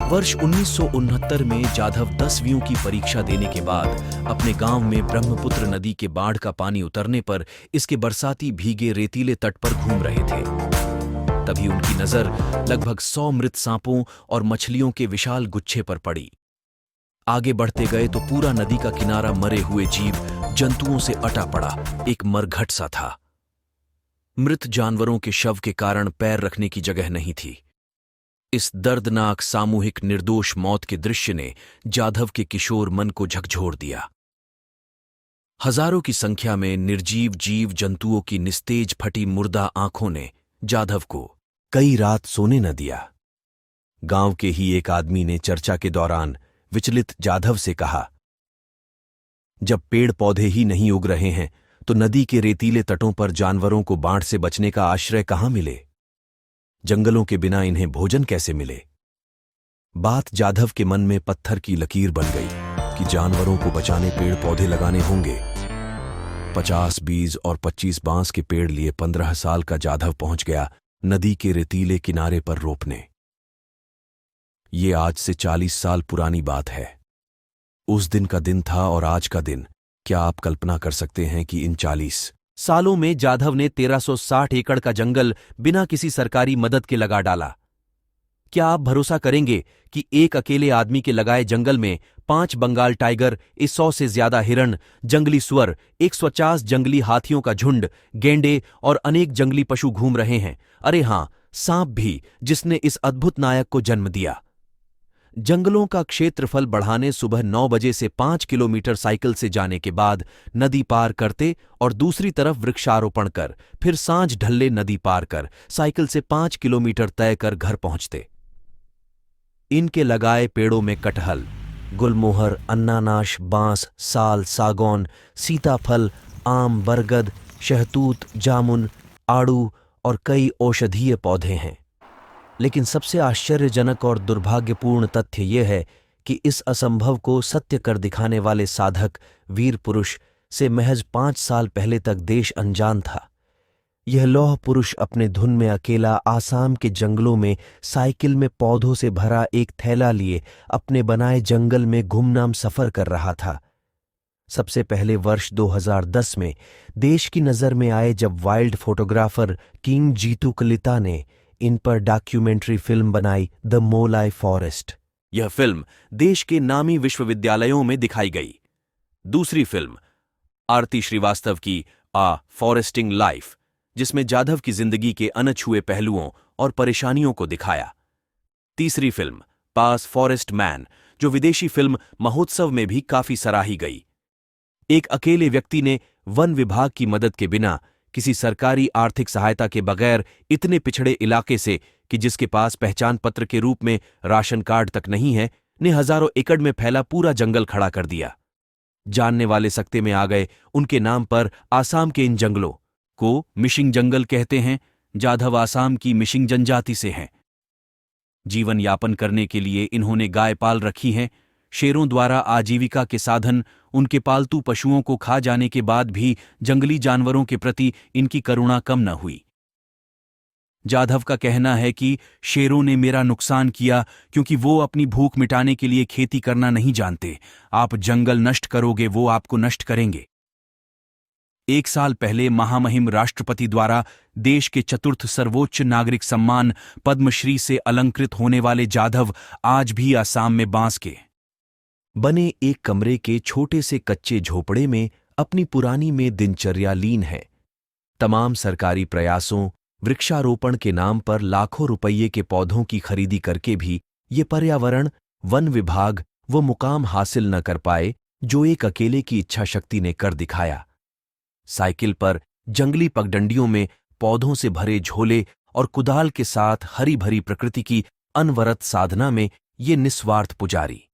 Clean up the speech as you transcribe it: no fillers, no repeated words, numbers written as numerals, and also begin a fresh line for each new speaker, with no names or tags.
वर्ष 1969 में जाधव 10वीं की परीक्षा देने के बाद अपने गांव में ब्रह्मपुत्र नदी के बाढ़ का पानी उतरने पर इसके बरसाती भीगे रेतीले तट पर घूम रहे थे। तभी उनकी नजर लगभग 100 मृत सांपों और मछलियों के विशाल गुच्छे पर पड़ी। आगे बढ़ते गए तो पूरा नदी का किनारा मरे हुए जीव जंतुओं से अटा पड़ा एक मरघट सा था। मृत जानवरों के शव के कारण पैर रखने की जगह नहीं थी। इस दर्दनाक सामूहिक निर्दोष मौत के दृश्य ने जाधव के किशोर मन को झकझोर दिया। हजारों की संख्या में निर्जीव जीव जंतुओं की निस्तेज फटी मुर्दा आंखों ने जाधव को कई रात सोने न दिया। गांव के ही एक आदमी ने चर्चा के दौरान विचलित जाधव से कहा, जब पेड़ पौधे ही नहीं उग रहे हैं तो नदी के रेतीले तटों पर जानवरों को बाढ़ से बचने का आश्रय कहां मिले? जंगलों के बिना इन्हें भोजन कैसे मिले? बात जाधव के मन में पत्थर की लकीर बन गई कि जानवरों को बचाने पेड़ पौधे लगाने होंगे। 50 बीज और 25 बांस के पेड़ लिए 15 साल का जाधव पहुंच गया नदी के रेतीले किनारे पर रोपने। ये आज से 40 साल पुरानी बात है। उस दिन का दिन था और आज का दिन। क्या आप कल्पना कर सकते हैं कि इन 40 सालों में जाधव ने 1360 एकड़ का जंगल बिना किसी सरकारी मदद के लगा डाला। क्या आप भरोसा करेंगे कि एक अकेले आदमी के लगाए जंगल में 5 बंगाल टाइगर, 100 से ज्यादा हिरण, जंगली सुअर, 150 जंगली हाथियों का झुंड, गेंडे और अनेक जंगली पशु घूम रहे हैं? अरे हां, सांप भी, जिसने इस अद्भुत नायक को जन्म दिया। जंगलों का क्षेत्रफल बढ़ाने सुबह 9 बजे से 5 किलोमीटर साइकिल से जाने के बाद नदी पार करते और दूसरी तरफ वृक्षारोपण कर फिर सांझ ढलले नदी पार कर साइकिल से 5 किलोमीटर तय कर घर पहुंचते। इनके लगाए पेड़ों में कटहल, गुलमोहर, अन्नानाश, बांस, साल, सागौन, सीताफल, आम, बरगद, शहतूत, जामुन, आड़ू और कई औषधीय पौधे हैं। लेकिन सबसे आश्चर्यजनक और दुर्भाग्यपूर्ण तथ्य यह है कि इस असंभव को सत्य कर दिखाने वाले साधक वीर पुरुष से महज 5 साल पहले तक देश अनजान था। यह लौह पुरुष अपने धुन में अकेला आसाम के जंगलों में साइकिल में पौधों से भरा एक थैला लिए अपने बनाए जंगल में गुमनाम सफर कर रहा था। सबसे पहले वर्ष 2010 में देश की नजर में आए जब वाइल्ड फोटोग्राफर किंग जीतू कलिता ने इन पर डॉक्यूमेंट्री फिल्म बनाई द मोलाई फॉरेस्ट। यह फिल्म देश के नामी विश्वविद्यालयों में दिखाई गई। दूसरी फिल्म आरती श्रीवास्तव की आ फॉरेस्टिंग लाइफ, जिसमें जाधव की जिंदगी के अनछुए पहलुओं और परेशानियों को दिखाया। तीसरी फिल्म पास फॉरेस्ट मैन, जो विदेशी फिल्म महोत्सव में भी काफी सराही गई। एक अकेले व्यक्ति ने वन विभाग की मदद के बिना, किसी सरकारी आर्थिक सहायता के बगैर इतने पिछड़े इलाके से कि जिसके पास पहचान पत्र के रूप में राशन कार्ड तक नहीं है, ने हजारों एकड़ में फैला पूरा जंगल खड़ा कर दिया। जानने वाले सकते में आ गए उनके नाम पर। आसाम के इन जंगलों को मिशिंग जंगल कहते हैं। जाधव आसाम की मिशिंग जनजाति से हैं। जीवन यापन करने के लिए इन्होंने गाय पाल रखी हैं। शेरों द्वारा आजीविका के साधन उनके पालतू पशुओं को खा जाने के बाद भी जंगली जानवरों के प्रति इनकी करुणा कम न हुई। जाधव का कहना है कि शेरों ने मेरा नुकसान किया क्योंकि वो अपनी भूख मिटाने के लिए खेती करना नहीं जानते। आप जंगल नष्ट करोगे, वो आपको नष्ट करेंगे। 1 साल पहले महामहिम राष्ट्रपति द्वारा देश के चतुर्थ सर्वोच्च नागरिक सम्मान पद्मश्री से अलंकृत होने वाले जाधव आज भी आसाम में बांस के बने एक कमरे के छोटे से कच्चे झोपड़े में अपनी पुरानी में दिनचर्या लीन है। तमाम सरकारी प्रयासों, वृक्षारोपण के नाम पर लाखों रुपये के पौधों की खरीदी करके भी ये पर्यावरण, वन विभाग वो मुकाम हासिल न कर पाए जो एक अकेले की इच्छा शक्ति ने कर दिखाया। साइकिल पर जंगली पगडंडियों में पौधों से भरे झोले और कुदाल के साथ हरी भरी प्रकृति की अनवरत साधना में ये निस्वार्थ पुजारी